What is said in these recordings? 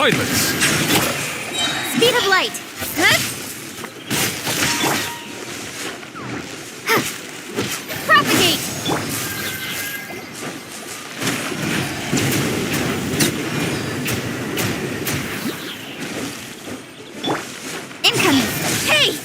Silence! Speed of light. Huh? Propagate. Incoming. Hey!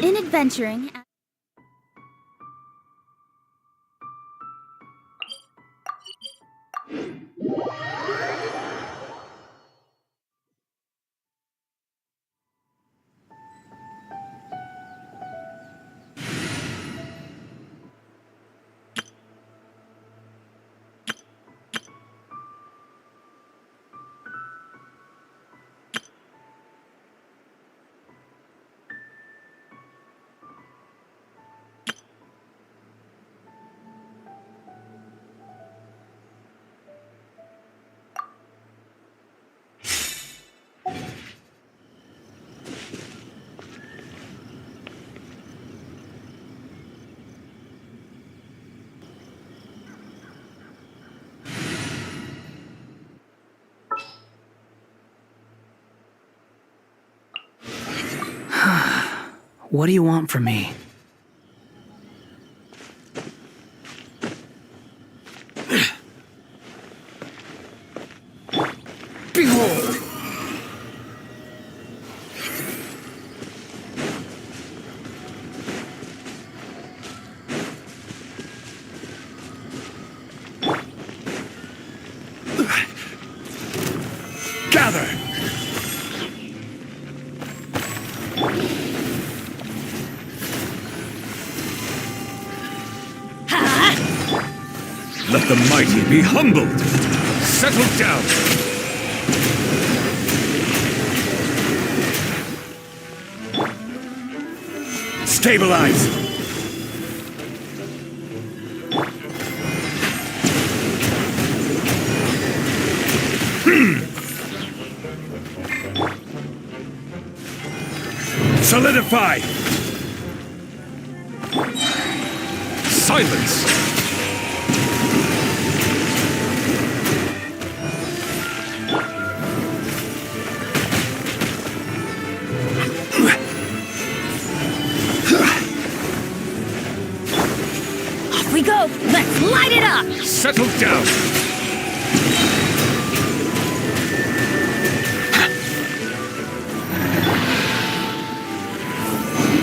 In adventuring... What do you want from me? Behold! Gather! Let the mighty be humbled! Settle down! Stabilize! Solidify! Silence! Off we go! Let's light it up! Settle down!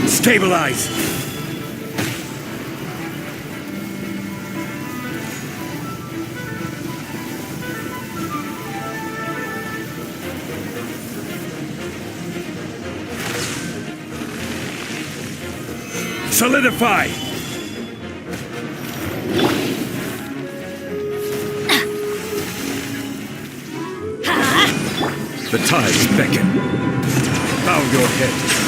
Stabilize! Solidify! The tides beckon. Bow your head.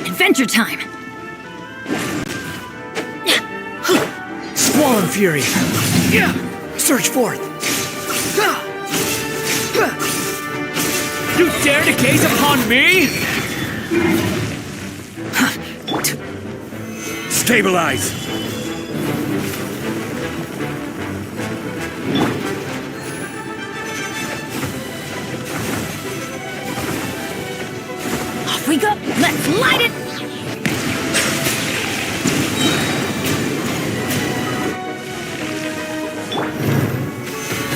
Adventure time! Squall and fury! Search forth! You dare to gaze upon me? Stabilize! Off we go! Let's light it!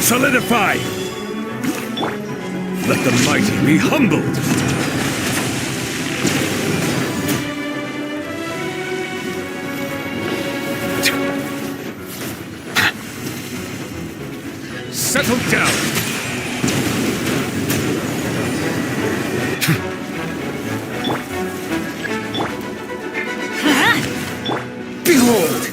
Solidify! Let the mighty be humbled! Settle down! Behold!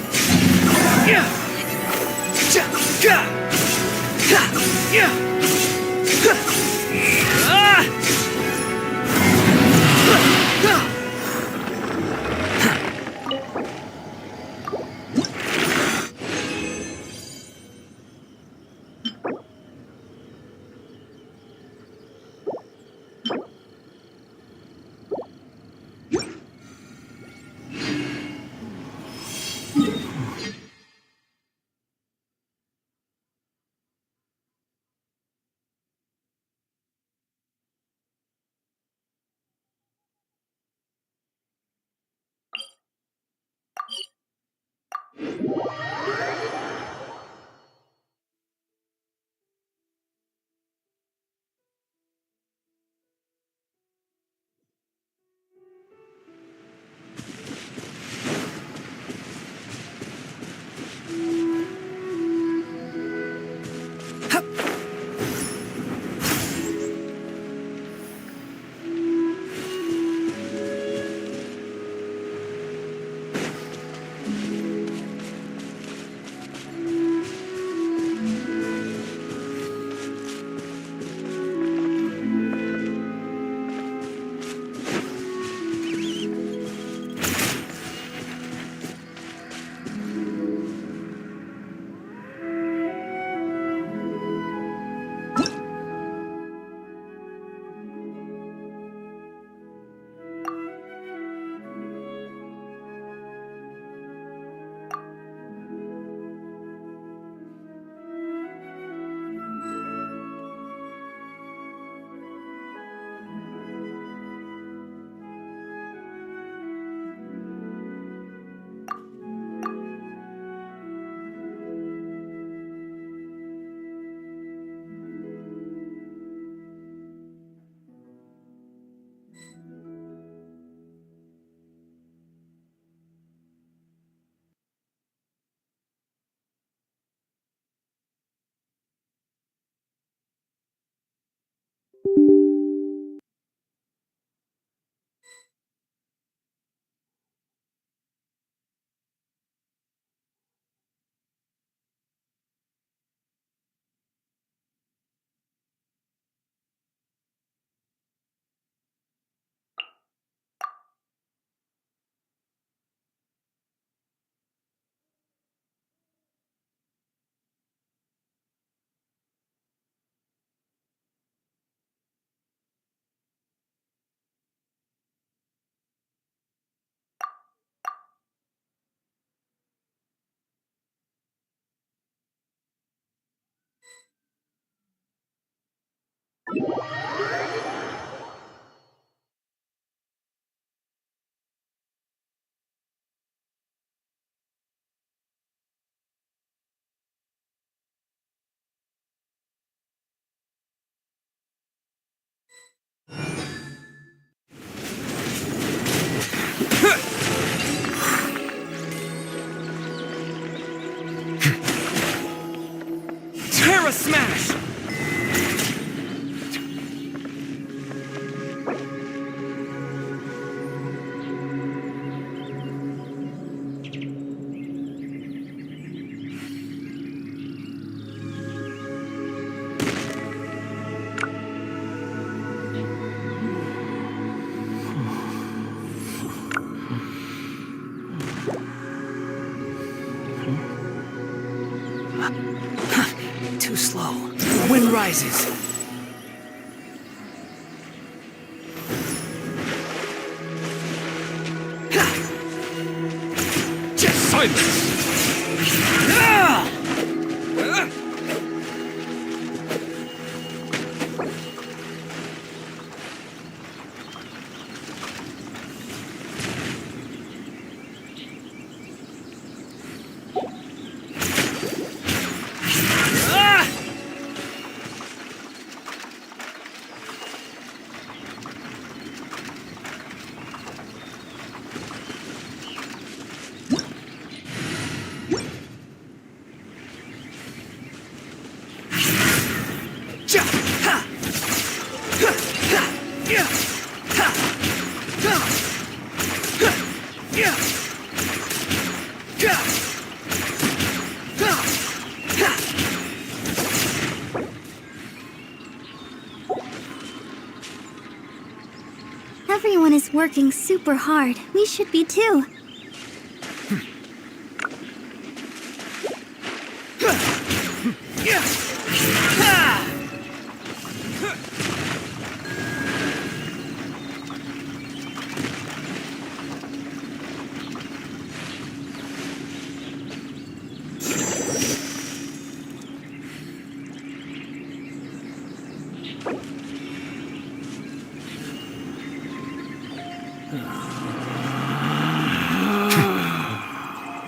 Terra Smash! Too slow. The wind rises. Just silence! Everyone is working super hard. We should be too.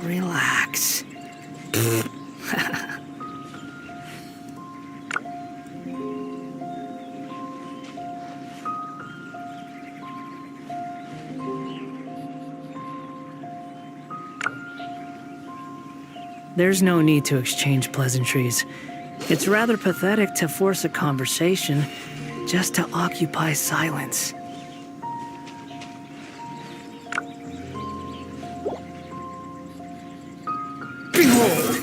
Relax. There's no need to exchange pleasantries. It's rather pathetic to force a conversation just to occupy silence. Behold!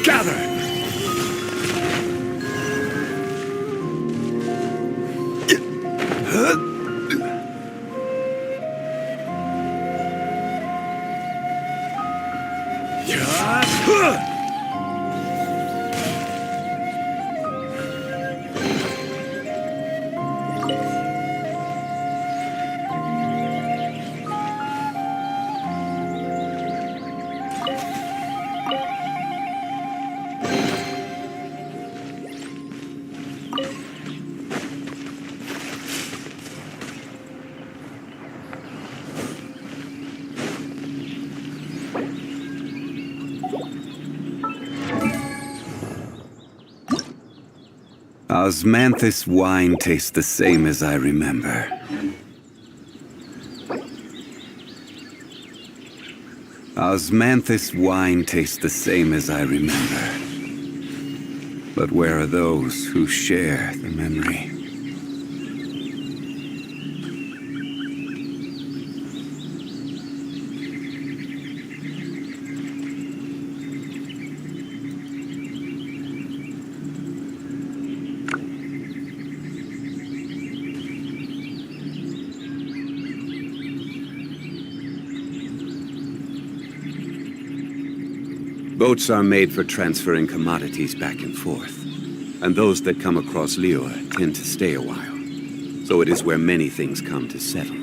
Gather! Osmanthus wine tastes the same as I remember. Osmanthus wine tastes the same as I remember. But where are those who share the memory? Boats are made for transferring commodities back and forth, and those that come across Liyue tend to stay a while. So it is where many things come to settle.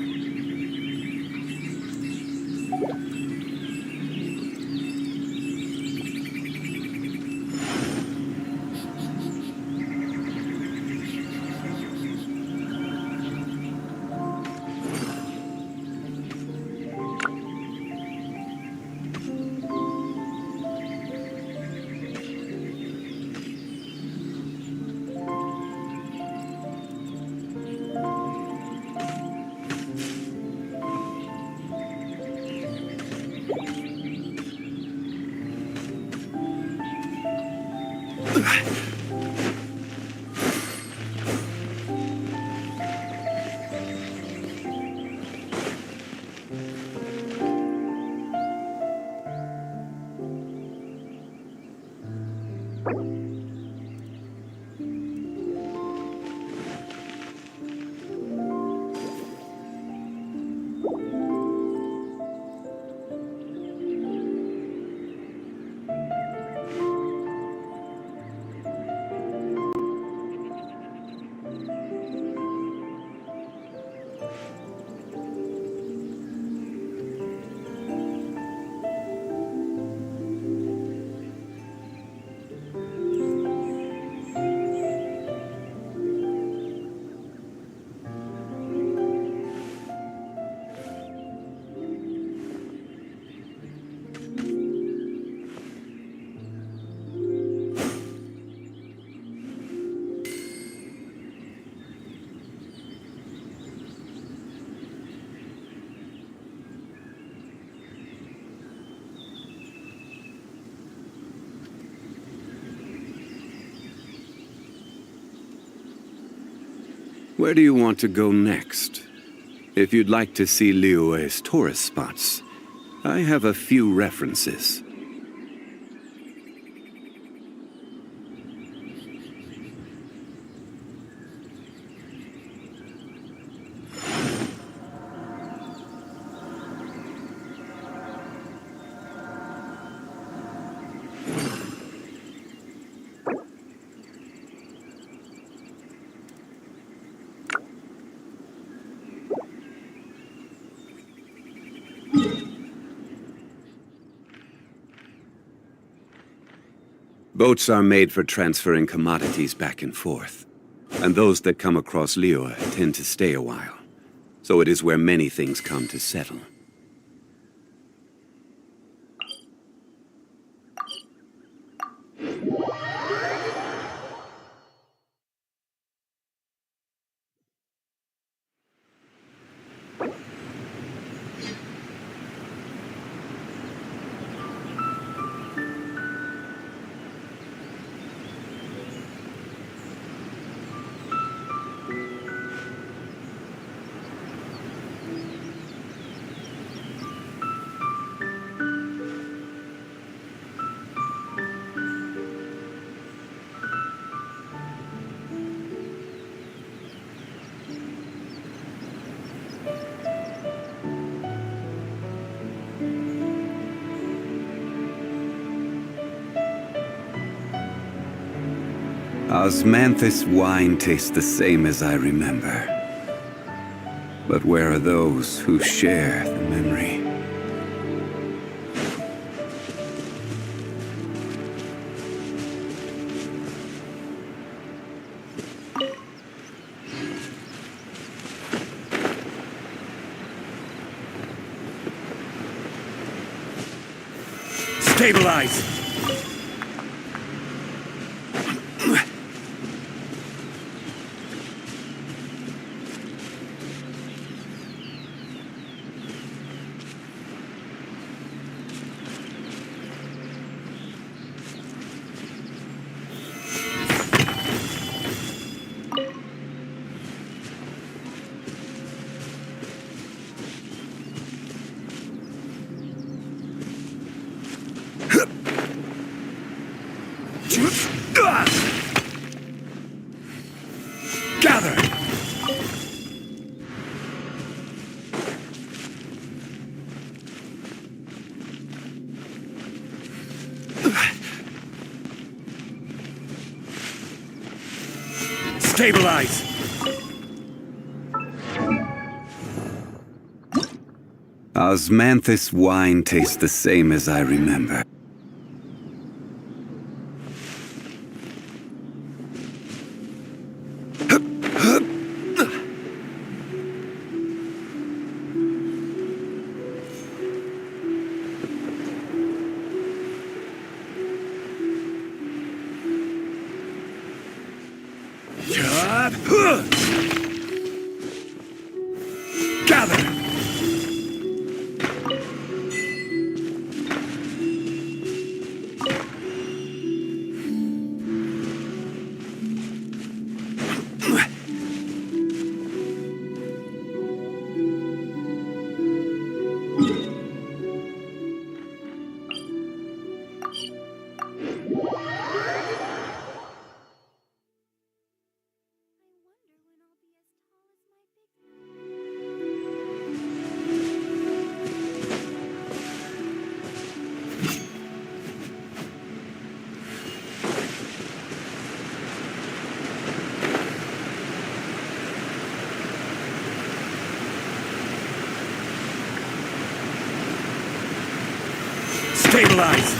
Where do you want to go next? If you'd like to see Liyue's tourist spots, I have a few references. Boats are made for transferring commodities back and forth, and those that come across Liyue tend to stay a while. So it is where many things come to settle. Osmanthus wine tastes the same as I remember. But where are those who share the memory? Stabilize! Gather! Stabilize! Osmanthus wine tastes the same as I remember. Gather! Stabilize!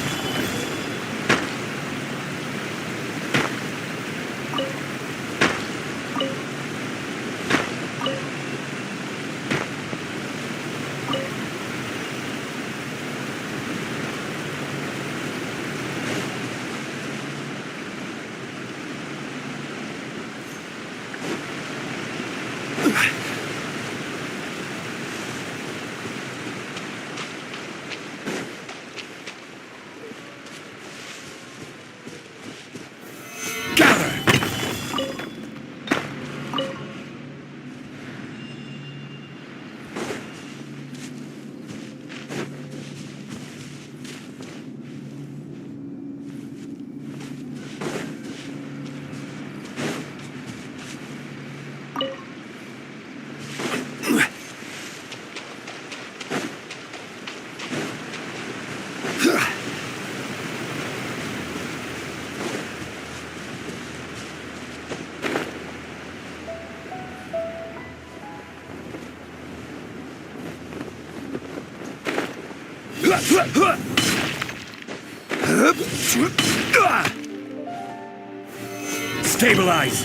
Stabilize!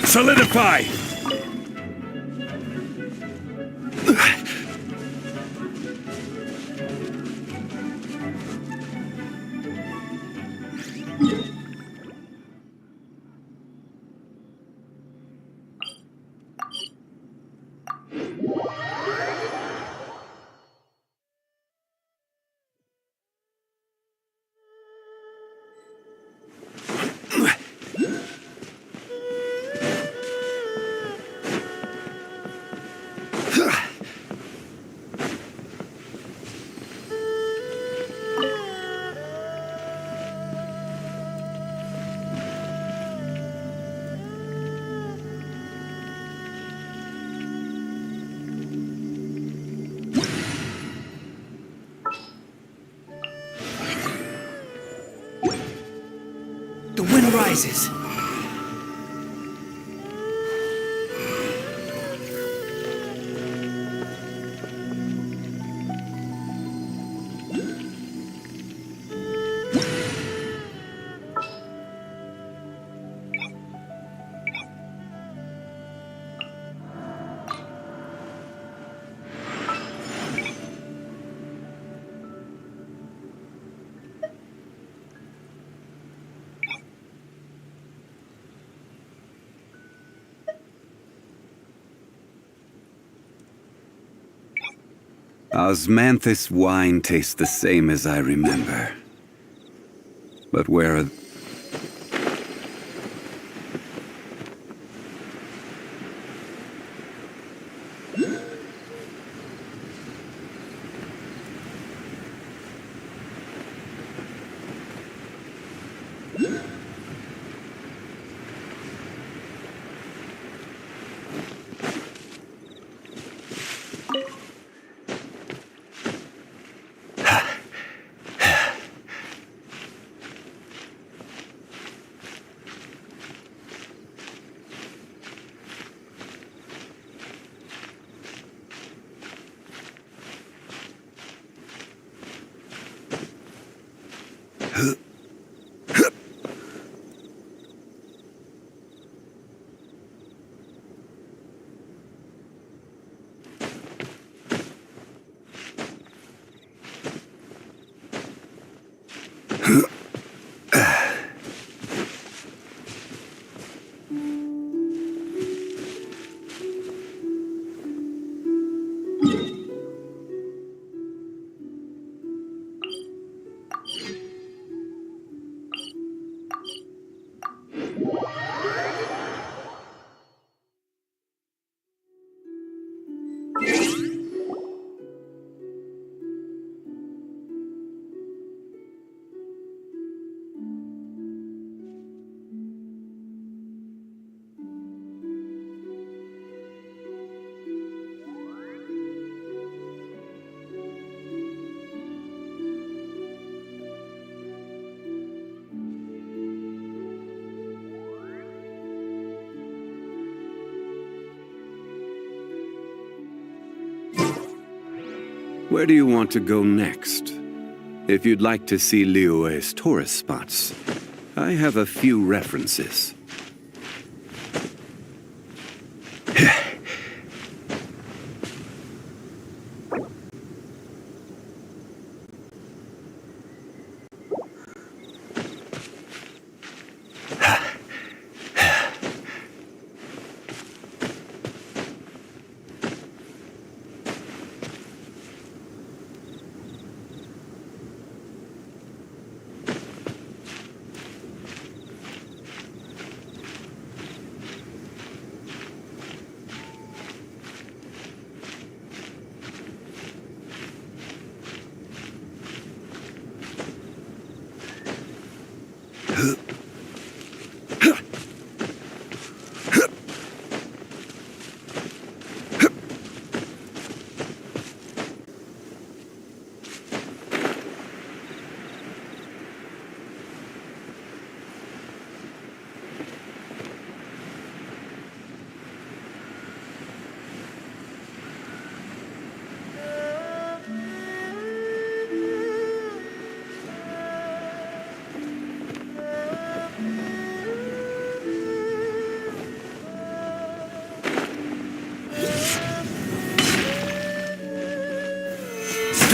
Solidify! The wind rises. Osmanthus wine tastes the same as I remember. But where are... Where do you want to go next? If you'd like to see Liyue's tourist spots, I have a few references.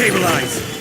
Stabilize!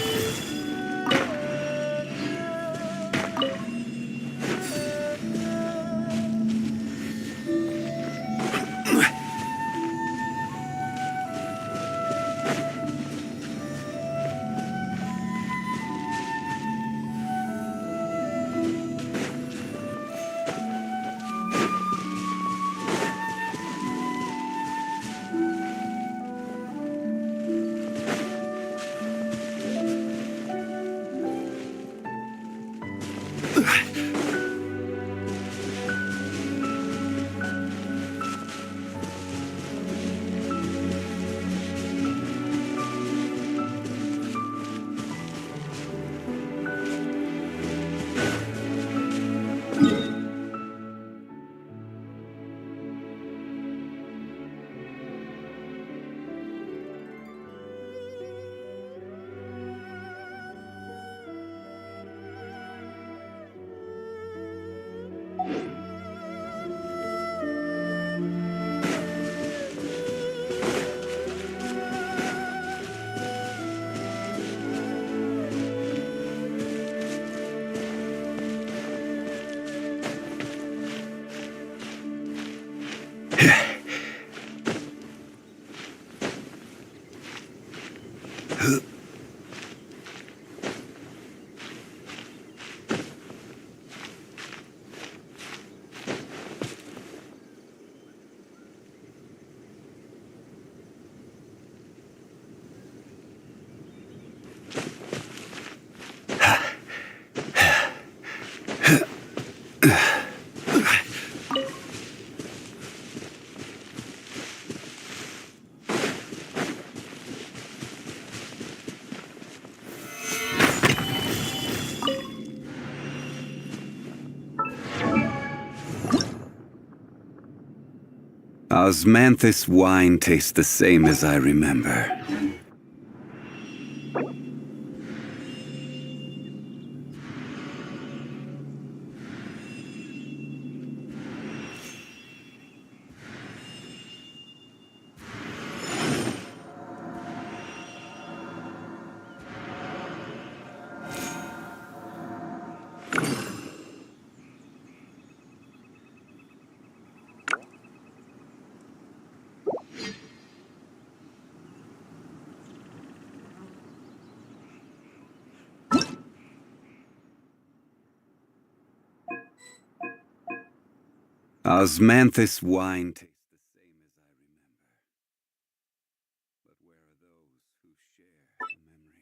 Osmanthus wine tastes the same as I remember. Osmanthus wine tastes the same as I remember. But where are those who share the memory?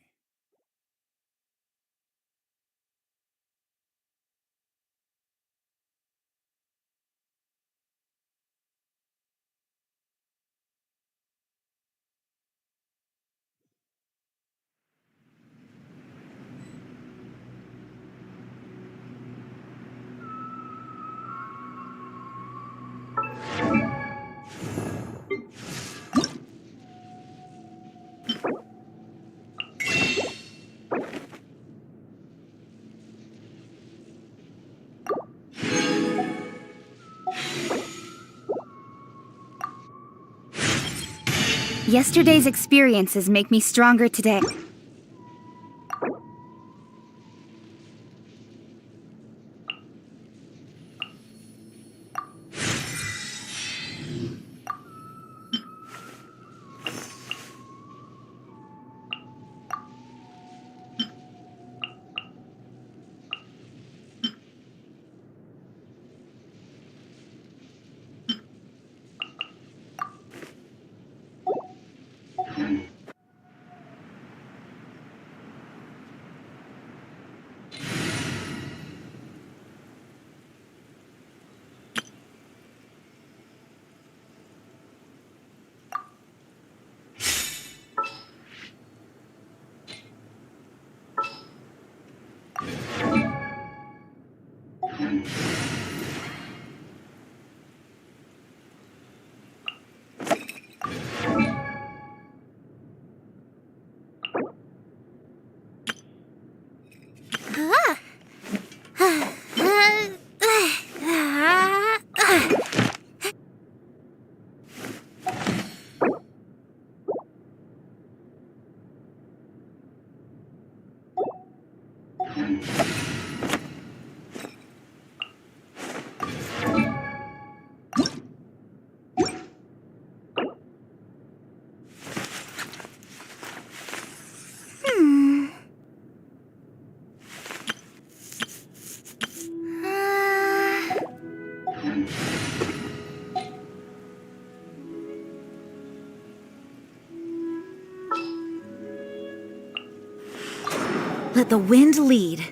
Yesterday's experiences make me stronger today. Let the wind lead.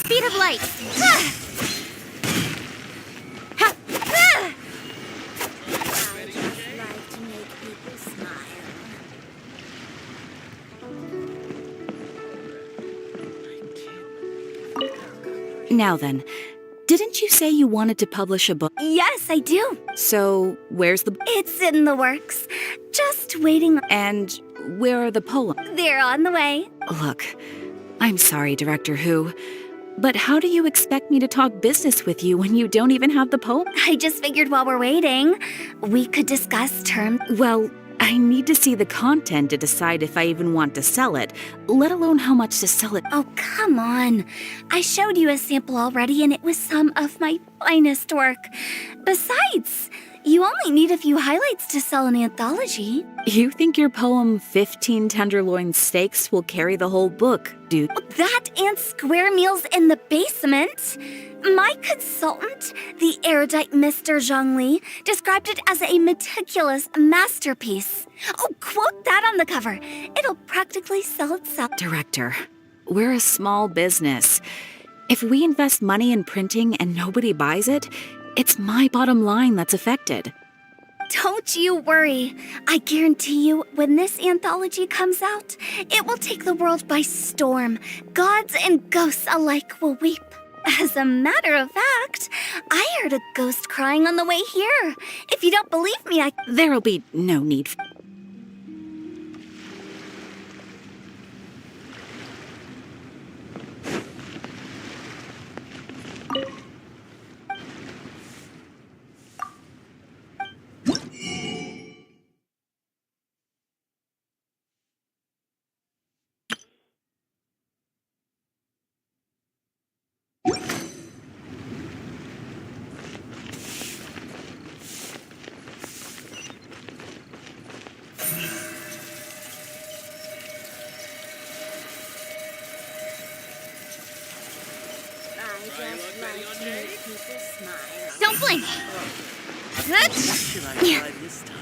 Speed of light! Ah! Ha! Ah! I just like to make people smile. Now then, didn't you say you wanted to publish a book? Yes, I do. So, where's the... It's in the works. Just waiting. And where are the poems? They're on the way. Look, I'm sorry, Director Who, but how do you expect me to talk business with you when you don't even have the poem? I just figured while we're waiting, we could discuss terms. Well, I need to see the content to decide if I even want to sell it, let alone how much to sell it. Oh, come on. I showed you a sample already, and it was some of my finest work. Besides, you only need a few highlights to sell an anthology. You think your poem 15 Tenderloin Steaks will carry the whole book, do? That and square meals in the basement. My consultant, the erudite Mr. Zhongli, described it as a meticulous masterpiece. Oh, quote that on the cover. It'll practically sell itself. Director, we're a small business. If we invest money in printing and nobody buys it, it's my bottom line that's affected. Don't you worry. I guarantee you, when this anthology comes out, it will take the world by storm. Gods and ghosts alike will weep. As a matter of fact, I heard a ghost crying on the way here. If you don't believe me, There'll be no need. don't blink. Should I try this time?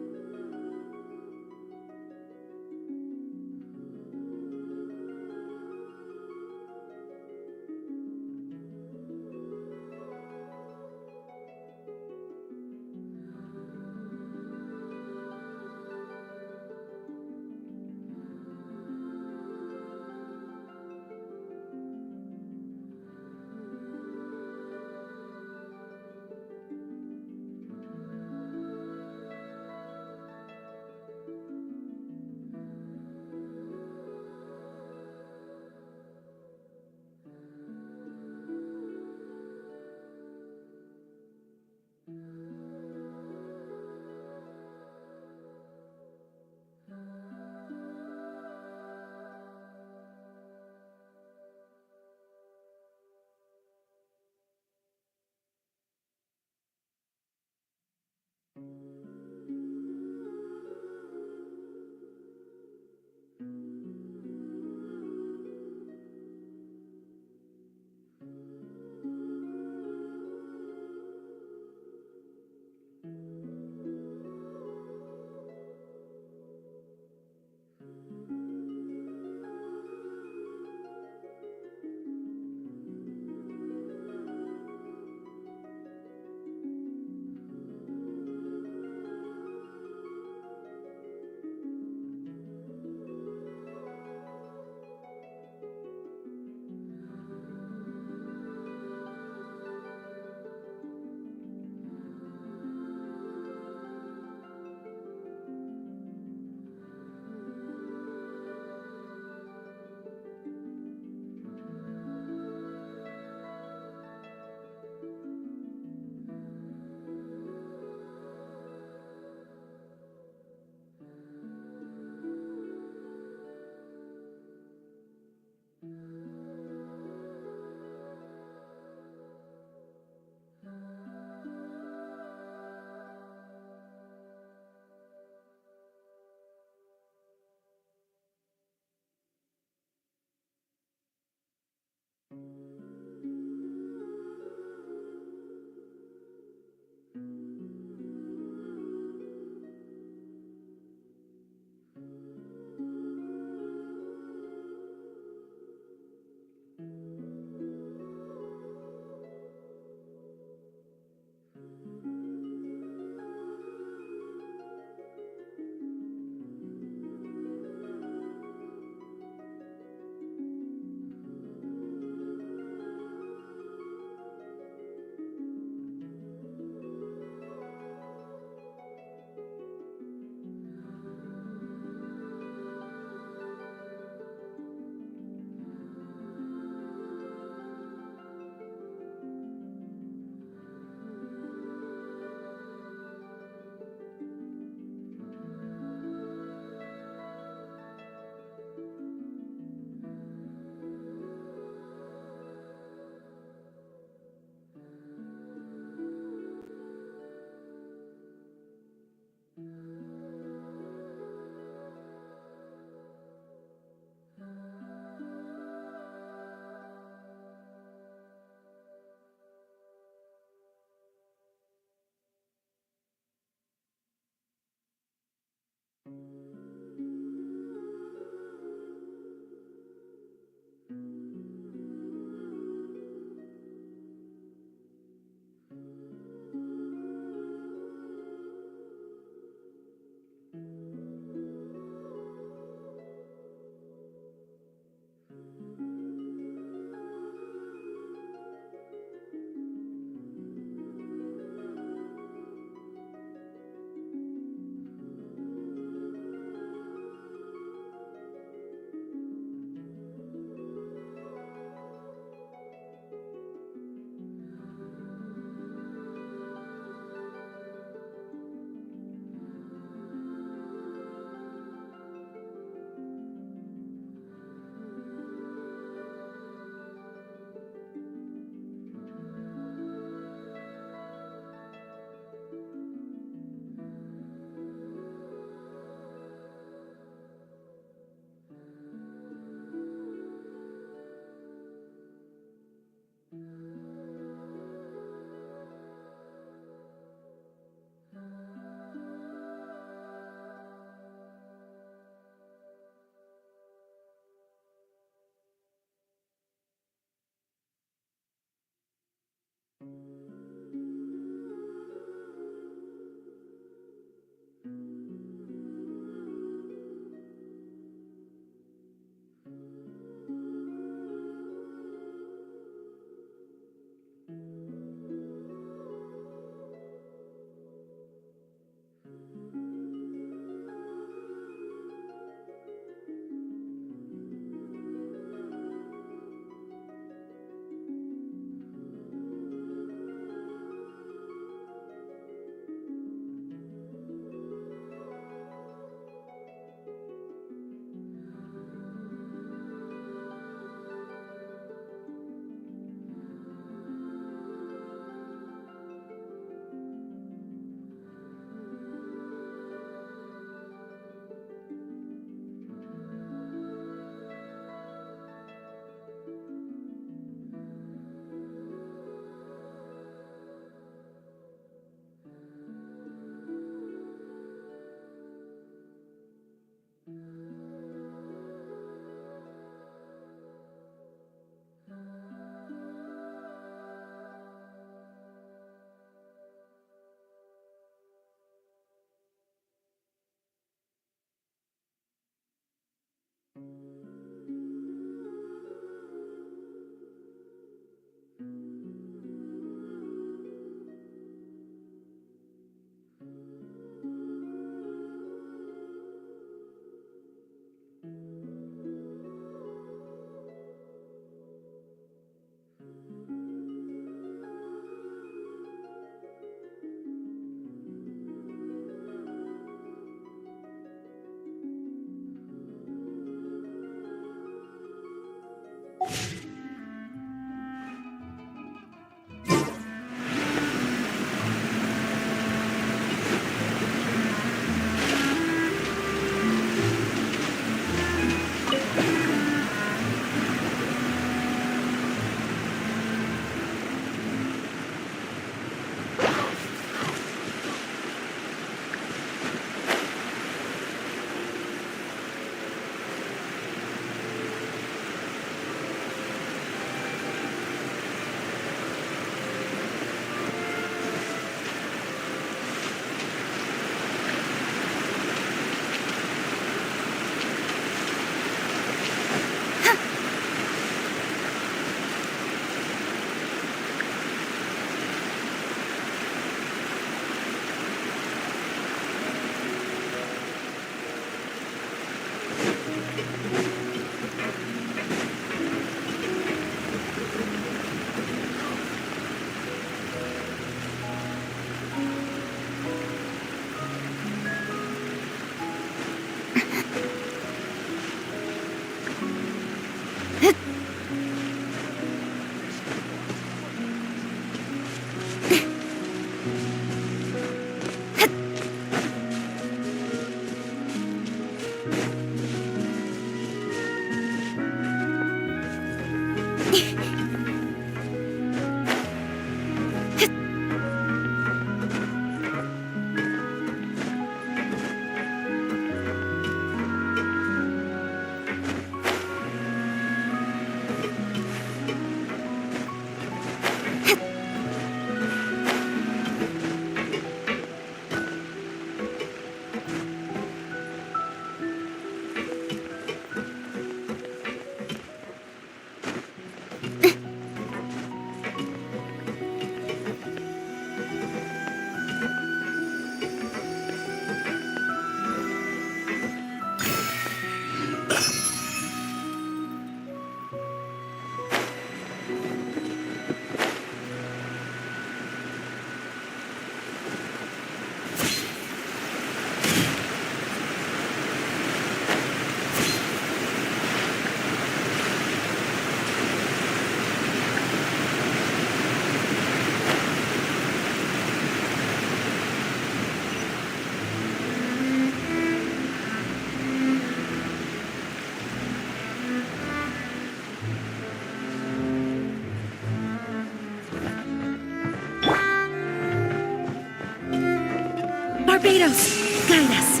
Barbados, guide us.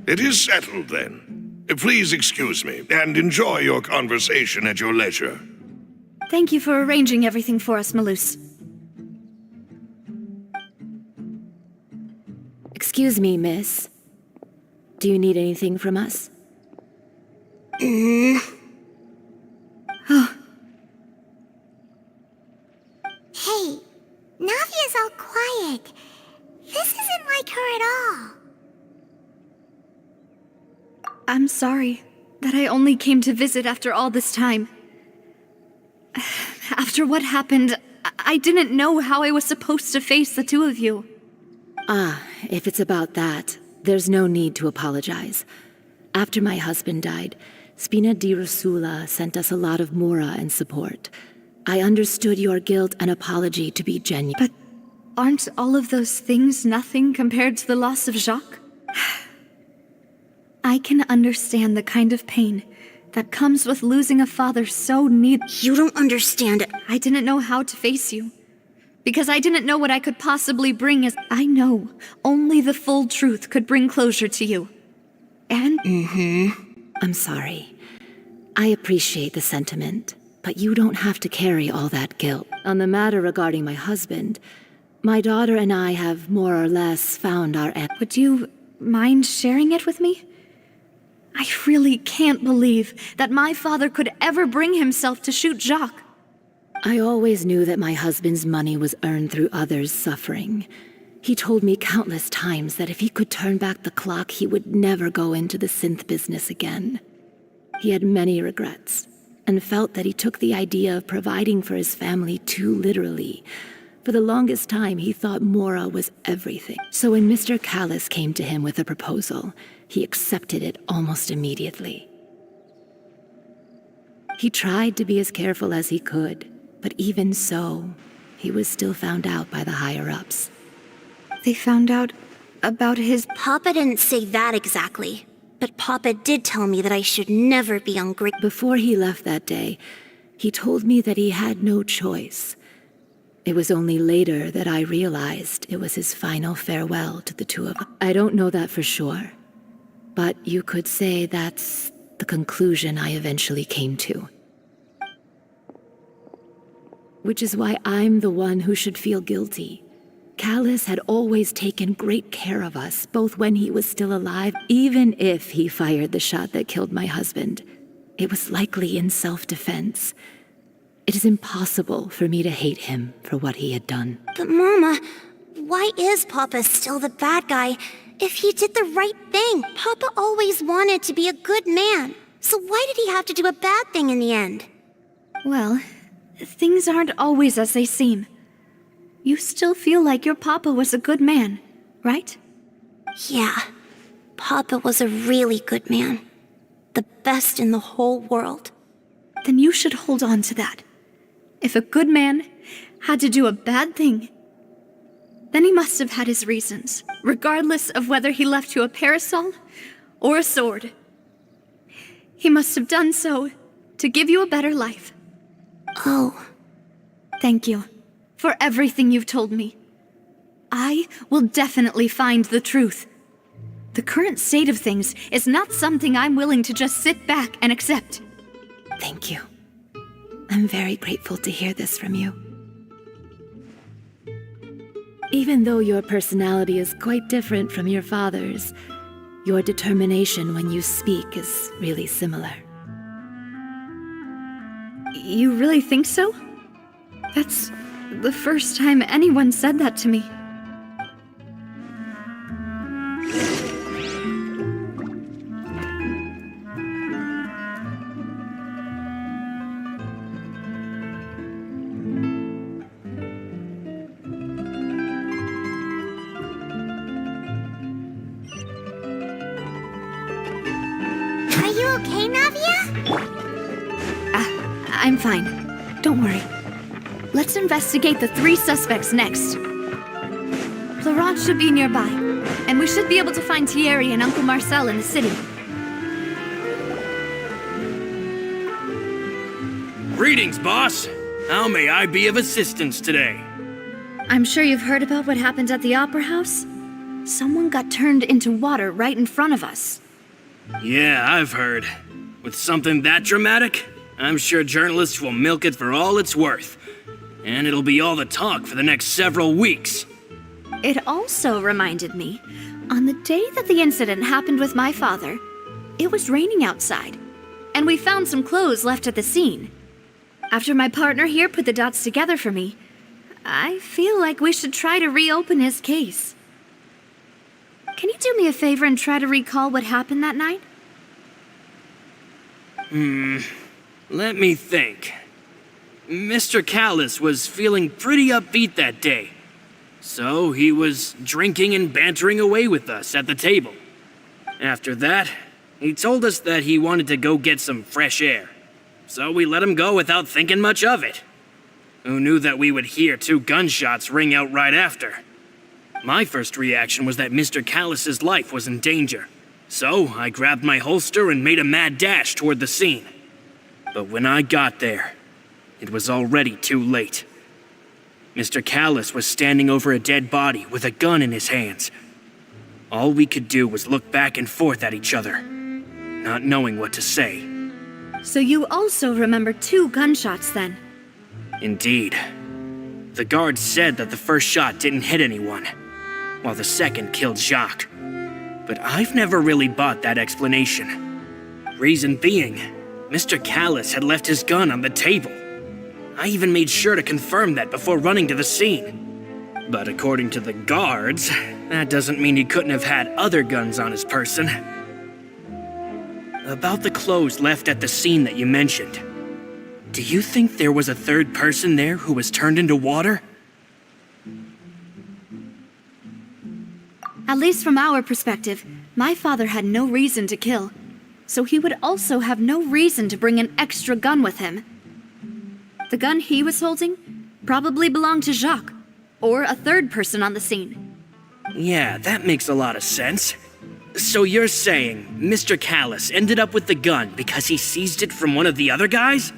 It is settled, then. Please excuse me, and enjoy your conversation at your leisure. Thank you for arranging everything for us, Malus. Excuse me, miss. Do you need anything from us? Hey, Navia's all quiet. This isn't like her at all. I'm sorry that I only came to visit after all this time. After what happened, I didn't know how I was supposed to face the two of you. Ah, if it's about that, there's no need to apologize. After my husband died, Spina di Rosula sent us a lot of mora and support. I understood your guilt and apology to be genuine. But aren't all of those things nothing compared to the loss of Jacques? I can understand the kind of pain that comes with losing a father so near. You don't understand it. I didn't know how to face you. Because I didn't know what I could possibly bring as I know only the full truth could bring closure to you. And I'm sorry. I appreciate the sentiment, but you don't have to carry all that guilt. On the matter regarding my husband, my daughter and I have more or less found our end. would you mind sharing it with me? I really can't believe that my father could ever bring himself to shoot Jacques. I always knew that my husband's money was earned through others' suffering. He told me countless times that if he could turn back the clock, he would never go into the synth business again. He had many regrets, and felt that he took the idea of providing for his family too literally. For the longest time, he thought Mora was everything. So when Mr. Callis came to him with a proposal, he accepted it almost immediately. He tried to be as careful as he could, but even so, he was still found out by the higher-ups. They found out about his... Papa didn't say that exactly. But Papa did tell me that I should never be ungrateful. Before he left that day, he told me that he had no choice. It was only later that I realized it was his final farewell to the two of us. I don't know that for sure, but you could say that's the conclusion I eventually came to. Which is why I'm the one who should feel guilty. Callis had always taken great care of us, both when he was still alive, even if he fired the shot that killed my husband. It was likely in self-defense. It is impossible for me to hate him for what he had done. But Mama, why is Papa still the bad guy if he did the right thing? Papa always wanted to be a good man. So why did he have to do a bad thing in the end? Well, things aren't always as they seem. You still feel like your papa was a good man, right? Yeah, Papa was a really good man. The best in the whole world. Then you should hold on to that. If a good man had to do a bad thing, then he must have had his reasons, regardless of whether he left you a parasol or a sword. He must have done so to give you a better life. Oh, Thank you for everything you've told me. I will definitely find the truth. The current state of things is not something I'm willing to just sit back and accept. Thank you. I'm very grateful to hear this from you. Even though your personality is quite different from your father's, your determination when you speak is really similar. You really think so? That's the first time anyone said that to me. are you okay, Navia? I'm fine. Don't worry. Let's investigate the 3 suspects next. Laurent should be nearby, and we should be able to find Thierry and Uncle Marcel in the city. Greetings, boss. How may I be of assistance today? I'm sure you've heard about what happened at the Opera House. Someone got turned into water right in front of us. Yeah, I've heard. With something that dramatic, I'm sure journalists will milk it for all it's worth. And it'll be all the talk for the next several weeks. It also reminded me, on the day that the incident happened with my father, it was raining outside, and we found some clothes left at the scene. After my partner here put the dots together for me, I feel like we should try to reopen his case. Can you do me a favor and try to recall what happened that night? Let me think. Mr. Callis was feeling pretty upbeat that day. So he was drinking and bantering away with us at the table. After that, he told us that he wanted to go get some fresh air. So we let him go without thinking much of it. Who knew that we would hear 2 gunshots ring out right after? My first reaction was that Mr. Callis's life was in danger. So I grabbed my holster and made a mad dash toward the scene. But when I got there, it was already too late. Mr. Callis was standing over a dead body with a gun in his hands. All we could do was look back and forth at each other, not knowing what to say. So you also remember 2 gunshots then? Indeed. The guards said that the first shot didn't hit anyone, while the second killed Jacques. But I've never really bought that explanation. Reason being, Mr. Callis had left his gun on the table. I even made sure to confirm that before running to the scene. But according to the guards, that doesn't mean he couldn't have had other guns on his person. About the clothes left at the scene that you mentioned, do you think there was a third person there who was turned into water? At least from our perspective, my father had no reason to kill, so he would also have no reason to bring an extra gun with him. The gun he was holding probably belonged to Jacques, or a third person on the scene. Yeah, that makes a lot of sense. So you're saying Mr. Callis ended up with the gun because he seized it from one of the other guys?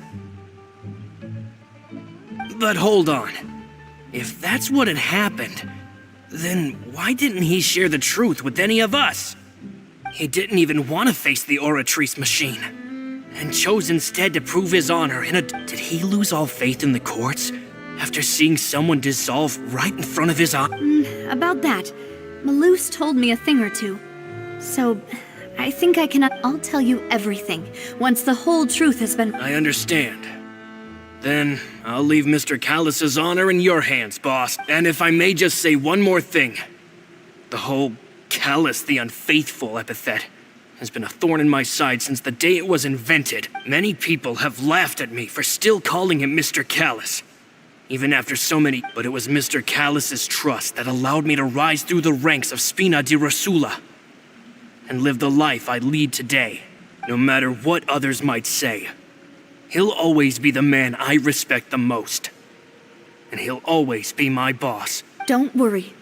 But hold on. If that's what had happened, then why didn't he share the truth with any of us? He didn't even want to face the Oratrice machine, and chose instead to prove his honor in a... Did he lose all faith in the courts after seeing someone dissolve right in front of his eyes? About that, Malouse told me a thing or two. So, I think I can... I'll tell you everything, once the whole truth has been... I understand. Then, I'll leave Mr. Callis's honor in your hands, boss. And if I may just say one more thing. The whole Callis the Unfaithful epithet has been a thorn in my side since the day it was invented. Many people have laughed at me for still calling him Mr. Callis. Even after so many... But it was Mr. Callis's trust that allowed me to rise through the ranks of Spina di Rosula and live the life I lead today, no matter what others might say. He'll always be the man I respect the most. And he'll always be my boss. Don't worry.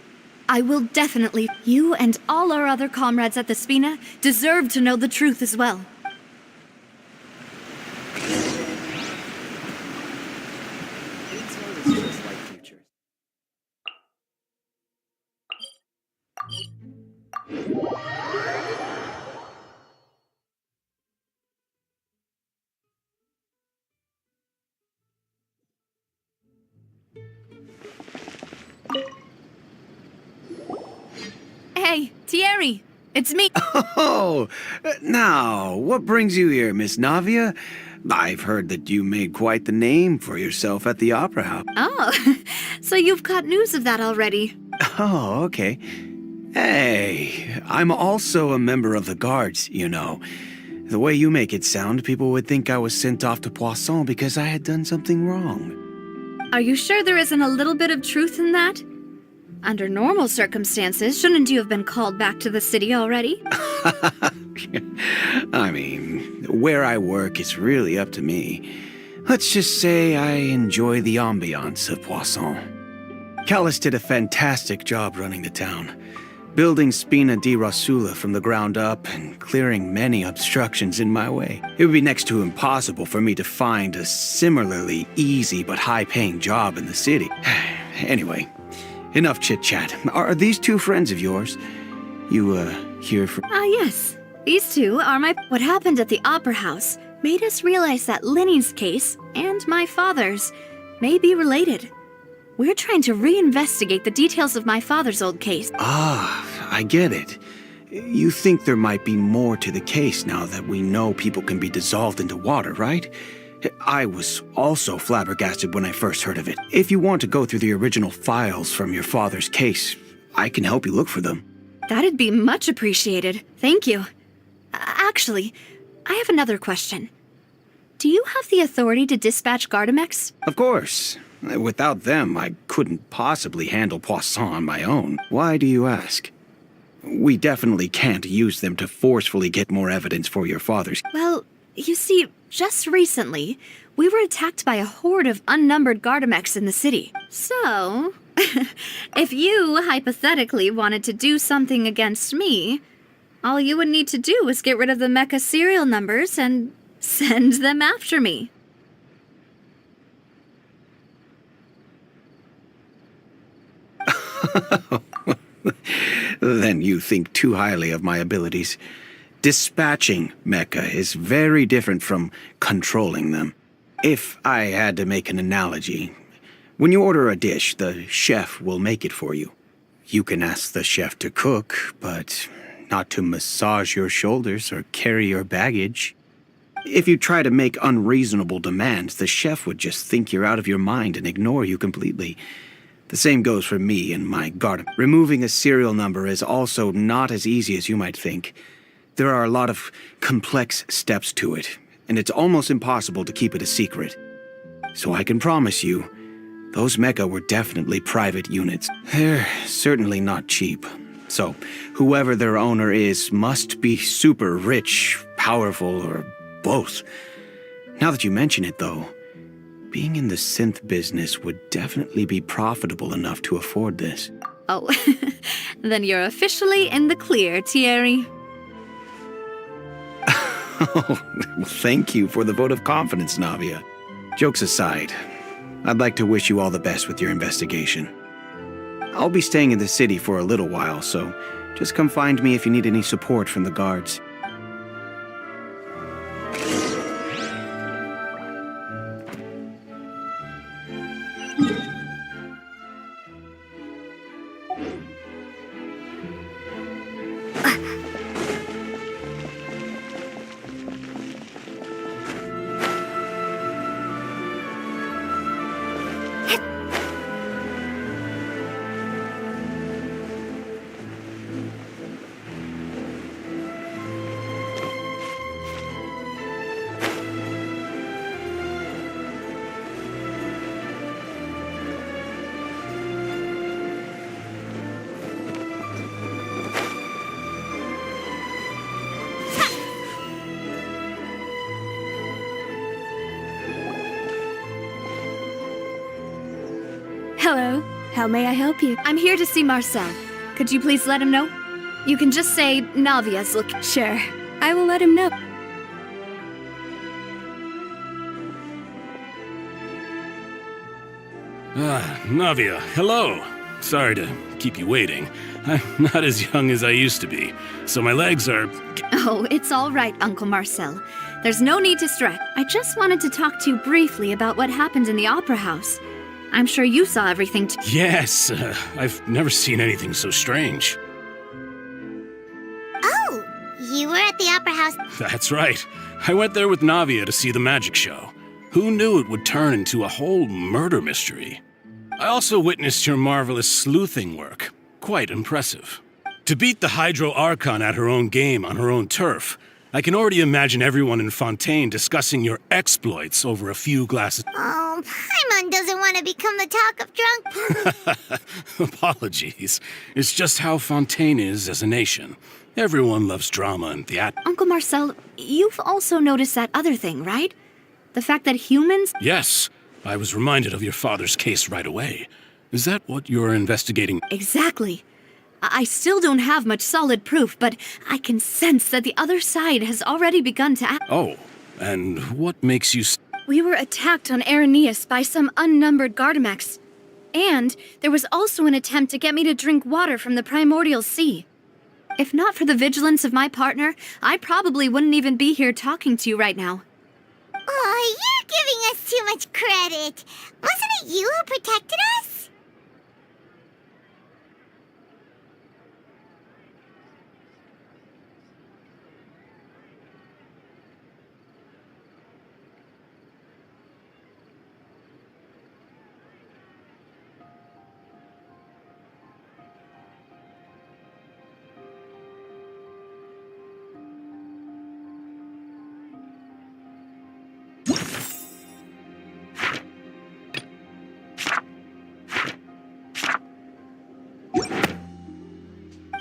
I will definitely... You and all our other comrades at the Spina deserve to know the truth as well. Hey, Thierry, it's me. Oh, now, what brings you here, Miss Navia? I've heard that you made quite the name for yourself at the Opera House. Oh, so you've got news of that already. Oh, okay. Hey, I'm also a member of the guards, you know. The way you make it sound, people would think I was sent off to Poisson because I had done something wrong. Are you sure there isn't a little bit of truth in that? Under normal circumstances, shouldn't you have been called back to the city already? I mean, where I work is really up to me. Let's just say I enjoy the ambiance of Poisson. Callus did a fantastic job running the town, building Spina di Rosula from the ground up and clearing many obstructions in my way. It would be next to impossible for me to find a similarly easy but high-paying job in the city. Anyway, enough chit-chat. Are these two friends of yours? You, here for— Yes. These two are my— What happened at the Opera House made us realize that Linny's case and my father's may be related. We're trying to reinvestigate the details of my father's old case. Ah, I get it. You think there might be more to the case now that we know people can be dissolved into water, right? I was also flabbergasted when I first heard of it. If you want to go through the original files from your father's case, I can help you look for them. That'd be much appreciated. Thank you. Actually, I have another question. Do you have the authority to dispatch Gardamex? Of course. Without them, I couldn't possibly handle Poisson on my own. Why do you ask? We definitely can't use them to forcefully get more evidence for your father's— Well, you see, just recently, we were attacked by a horde of unnumbered Gardamex in the city. So, if you hypothetically wanted to do something against me, all you would need to do is get rid of the mecha serial numbers and send them after me. Then you think too highly of my abilities. Dispatching mecha is very different from controlling them. If I had to make an analogy, when you order a dish, the chef will make it for you. You can ask the chef to cook, but not to massage your shoulders or carry your baggage. If you try to make unreasonable demands, the chef would just think you're out of your mind and ignore you completely. The same goes for me and my garden. Removing a serial number is also not as easy as you might think. There are a lot of complex steps to it, and it's almost impossible to keep it a secret. So I can promise you, those mecha were definitely private units. They're certainly not cheap. So, whoever their owner is must be super rich, powerful, or both. Now that you mention it, though, being in the synth business would definitely be profitable enough to afford this. Oh, then you're officially in the clear, Thierry. Oh, well, thank you for the vote of confidence, Navia. Jokes aside, I'd like to wish you all the best with your investigation. I'll be staying in the city for a little while, so just come find me if you need any support from the guards. Hello. How may I help you? I'm here to see Marcel. Could you please let him know? You can just say Navia's looking. Sure. I will let him know. Navia, hello. Sorry to keep you waiting. I'm not as young as I used to be, so my legs are... Oh, it's all right, Uncle Marcel. There's no need to stress. I just wanted to talk to you briefly about what happened in the Opera House. I'm sure you saw everything too. Yes, I've never seen anything so strange. Oh, you were at the Opera House. That's right. I went there with Navia to see the magic show. Who knew it would turn into a whole murder mystery? I also witnessed your marvelous sleuthing work. Quite impressive. To beat the Hydro Archon at her own game on her own turf, I can already imagine everyone in Fontaine discussing your exploits over a few glasses. Oh, Paimon doesn't want to become the talk of drunk. Apologies. It's just how Fontaine is as a nation. Everyone loves drama and theater. Uncle Marcel, you've also noticed that other thing, right? The fact that humans... Yes, I was reminded of your father's case right away. Is that what you're investigating? Exactly. I still don't have much solid proof, but I can sense that the other side has already begun to act. Oh, and what makes you... We were attacked on Araneus by some unnumbered Gardamex. And there was also an attempt to get me to drink water from the primordial sea. If not for the vigilance of my partner, I probably wouldn't even be here talking to you right now. Oh, you're giving us too much credit. Wasn't it you who protected us?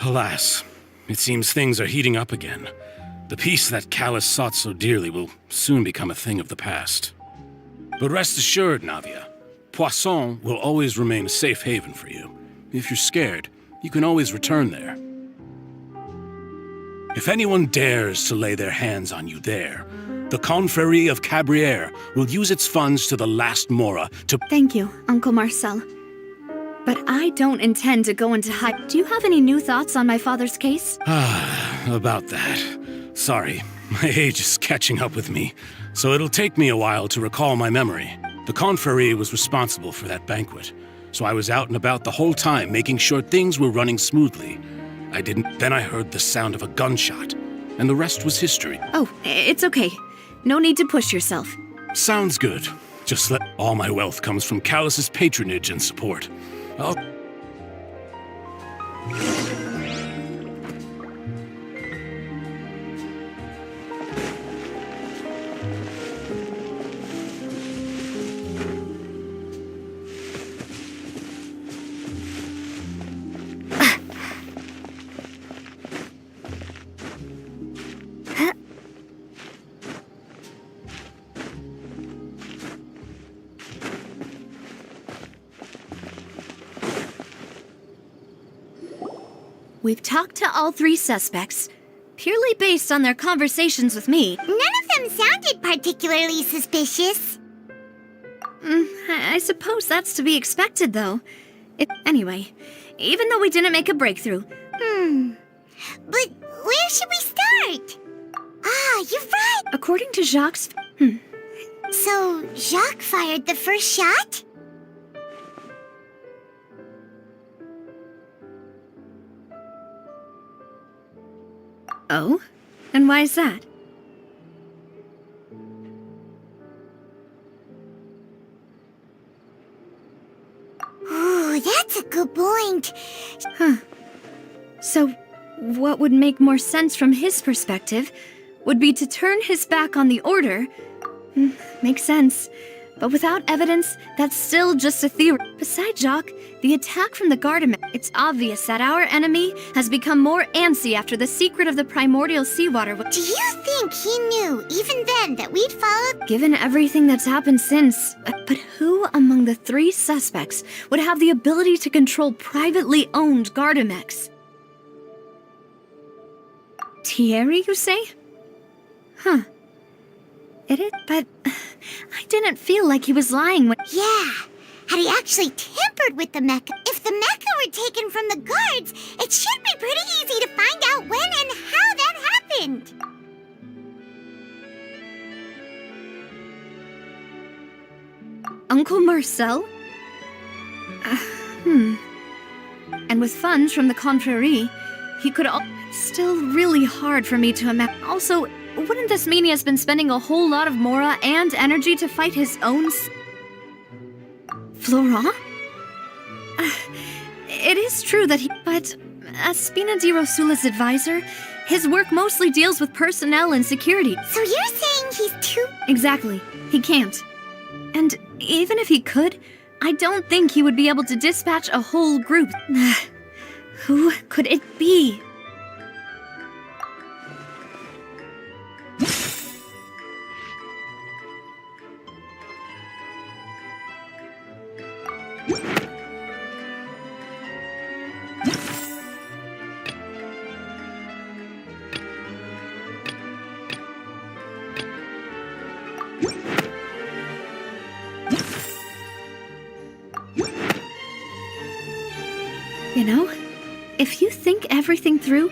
Alas, it seems things are heating up again. The peace that Callus sought so dearly will soon become a thing of the past. But rest assured, Navia, Poisson will always remain a safe haven for you. If you're scared, you can always return there. If anyone dares to lay their hands on you there, the Confrérie of Cabrières will use its funds to the last Mora to... Thank you, Uncle Marcel. But I don't intend to go into hide. Do you have any new thoughts on my father's case? About that. Sorry, my age is catching up with me, so it'll take me a while to recall my memory. The Confrérie was responsible for that banquet, so I was out and about the whole time making sure things were running smoothly. Then I heard the sound of a gunshot, and the rest was history. Oh, it's okay. No need to push yourself. Sounds good. Just let all my wealth comes from Callus's patronage and support. I'll... We've talked to all three suspects, purely based on their conversations with me. None of them sounded particularly suspicious. I suppose that's to be expected, though. Anyway, even though we didn't make a breakthrough. But where should we start? Ah, you're right. According to Jacques... So, Jacques fired the first shot? Oh? And why is that? Ooh, that's a good point. So, what would make more sense from his perspective would be to turn his back on the Order. Makes sense. But without evidence, that's still just a theory. Besides Jacques, the attack from the Gardamen, it's obvious that our enemy has become more antsy after the secret of the primordial seawater. Do you think he knew, even then, that we'd followed? Given everything that's happened since, but who among the three suspects would have the ability to control privately owned Gardamex? Thierry, you say? Huh. It is, but I didn't feel like he was lying when... Yeah, had he actually tampered with the mecha? If the mecha were taken from the guards, it should be pretty easy to find out when and how that happened. Uncle Marcel? And with funds from the Confrérie, he could still really hard for me to imagine. Also, wouldn't this mean he has been spending a whole lot of Mora and energy to fight his own Florent? It is true that but as Spina di Rosula's advisor, his work mostly deals with personnel and security. So you're saying he's too... Exactly. He can't. And even if he could, I don't think he would be able to dispatch a whole group. Who could it be? You know, if you think everything through,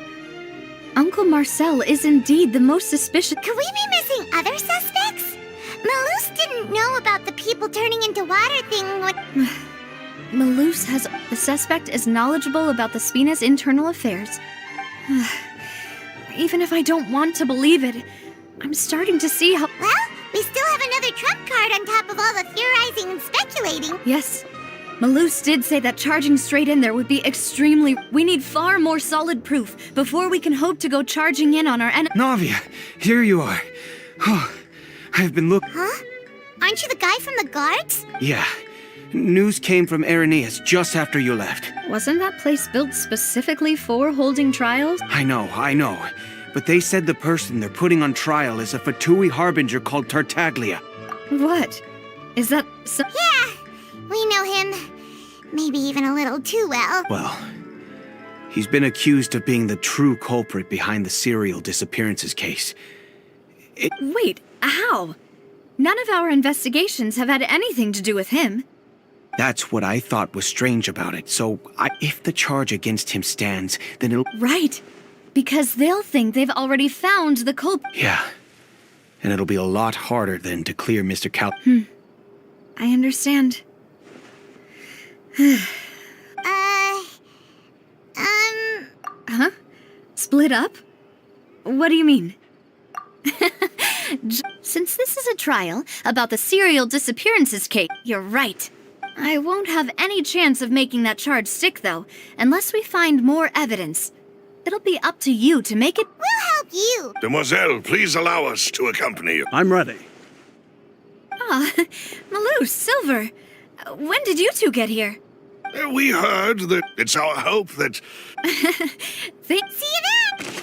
Uncle Marcel is indeed the most suspicious. Could we be missing other suspects? Malus didn't know about the people turning into water thing when... Malus has... The suspect is knowledgeable about the Spina's internal affairs. Even if I don't want to believe it, I'm starting to see how... Well, we still have another trump card on top of all the theorizing and speculating. Yes. Malus did say that charging straight in there would be extremely... We need far more solid proof before we can hope to go charging in on our enemy. Navia, here you are. Oh, I've been looking. Huh? Aren't you the guy from the guards? Yeah. News came from Irenaeus just after you left. Wasn't that place built specifically for holding trials? I know. But they said the person they're putting on trial is a Fatui harbinger called Tartaglia. What? Is that so? Yeah, we know him. Maybe even a little too well. Well, he's been accused of being the true culprit behind the serial disappearances case. Wait, how? None of our investigations have had anything to do with him. That's what I thought was strange about it. So, if the charge against him stands, then it'll... Right. Because they'll think they've already found the culprit. Yeah. And it'll be a lot harder then to clear Mr. Cal... I understand. Huh? Split up? What do you mean? Since this is a trial about the serial disappearances case, you're right. I won't have any chance of making that charge stick, though, unless we find more evidence. It'll be up to you to make it... We'll help you. Demoiselle, please allow us to accompany you. I'm ready. Ah, Malus, Silver. When did you two get here? We heard that it's our hope that... See you then!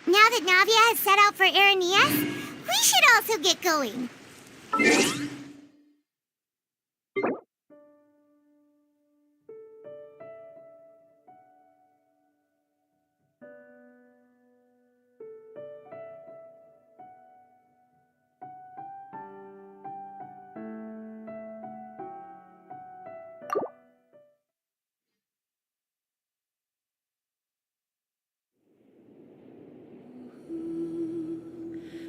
Now that Navia has set out for Irenaeus, we should also get going.